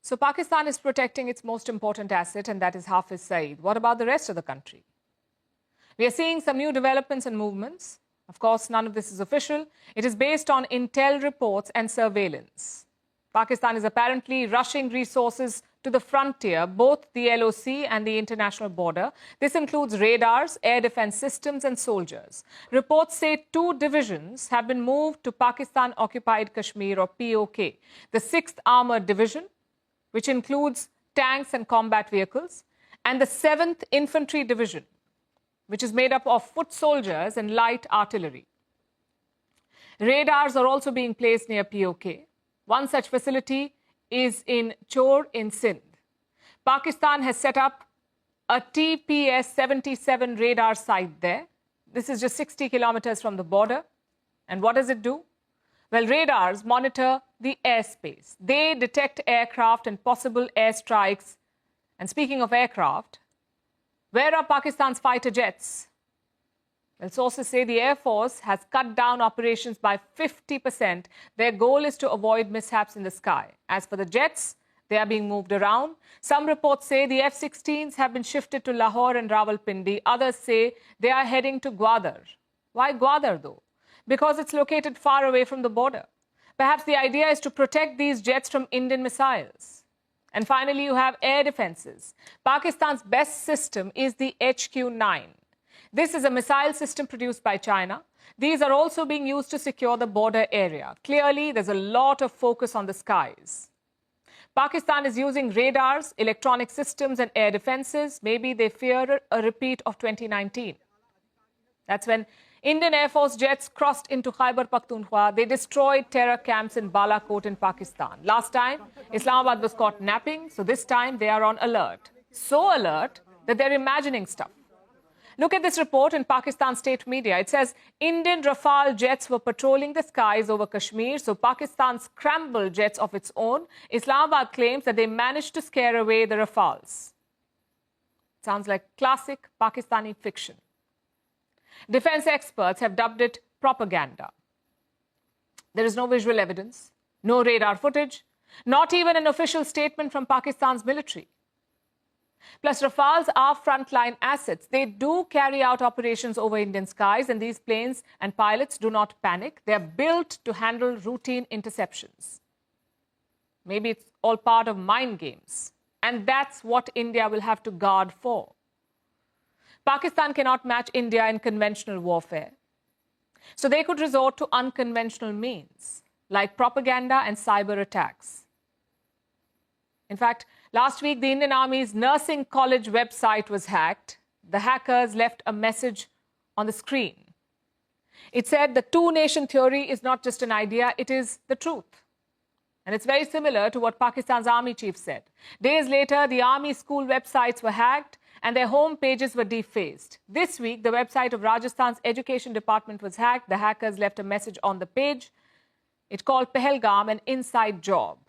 So Pakistan is protecting its most important asset, and that is Hafiz Saeed. What about the rest of the country? We are seeing some new developments and movements. Of course, none of this is official. It is based on intel reports and surveillance. Pakistan is apparently rushing resources to the frontier, both the LOC and the international border. This includes radars, air defense systems, and soldiers. Reports say 2 divisions have been moved to Pakistan-occupied Kashmir, or POK. The 6th Armored Division, which includes tanks and combat vehicles, and the 7th Infantry Division, which is made up of foot soldiers and light artillery. Radars are also being placed near POK. One such facility is in Chor in Sindh. Pakistan has set up a TPS-77 radar site there. This is just 60 kilometers from the border. And what does it do? Well, radars monitor the airspace. They detect aircraft and possible airstrikes. And speaking of aircraft, where are Pakistan's fighter jets? Well, sources say the Air Force has cut down operations by 50%. Their goal is to avoid mishaps in the sky. As for the jets, they are being moved around. Some reports say the F-16s have been shifted to Lahore and Rawalpindi. Others say they are heading to Gwadar. Why Gwadar, though? Because it's located far away from the border. Perhaps the idea is to protect these jets from Indian missiles. And finally, you have air defenses. Pakistan's best system is the HQ-9. This is a missile system produced by China. These are also being used to secure the border area. Clearly, there's a lot of focus on the skies. Pakistan is using radars, electronic systems, and air defenses. Maybe they fear a repeat of 2019. That's when Indian Air Force jets crossed into Khyber Pakhtunkhwa. They destroyed terror camps in Balakot in Pakistan. Last time, Islamabad was caught napping, so this time they are on alert. So alert that they're imagining stuff. Look at this report in Pakistan state media. It says Indian Rafale jets were patrolling the skies over Kashmir, so Pakistan scrambled jets of its own. Islamabad claims that they managed to scare away the Rafales. Sounds like classic Pakistani fiction. Defense experts have dubbed it propaganda. There is no visual evidence, no radar footage, not even an official statement from Pakistan's military. Plus, Rafales are frontline assets. They do carry out operations over Indian skies, and these planes and pilots do not panic. They are built to handle routine interceptions. Maybe it's all part of mind games. And that's what India will have to guard for. Pakistan cannot match India in conventional warfare. So they could resort to unconventional means, like propaganda and cyber attacks. In fact, last week, the Indian Army's nursing college website was hacked. The hackers left a message on the screen. It said the two-nation theory is not just an idea, it is the truth. And it's very similar to what Pakistan's army chief said. Days later, the army school websites were hacked and their home pages were defaced. This week, the website of Rajasthan's education department was hacked. The hackers left a message on the page. It called Pahalgam an inside job.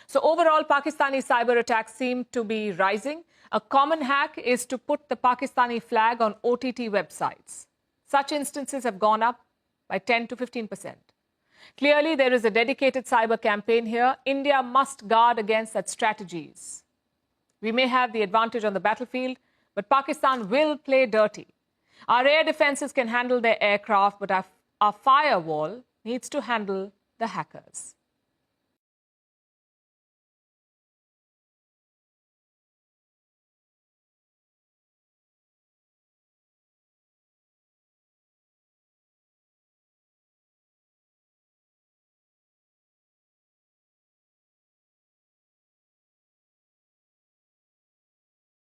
So overall, Pakistani cyber attacks seem to be rising. A common hack is to put the Pakistani flag on OTT websites. Such instances have gone up by 10 to 15%. Clearly, there is a dedicated cyber campaign here. India must guard against such strategies. We may have the advantage on the battlefield, but Pakistan will play dirty. Our air defenses can handle their aircraft, but our firewall needs to handle the hackers.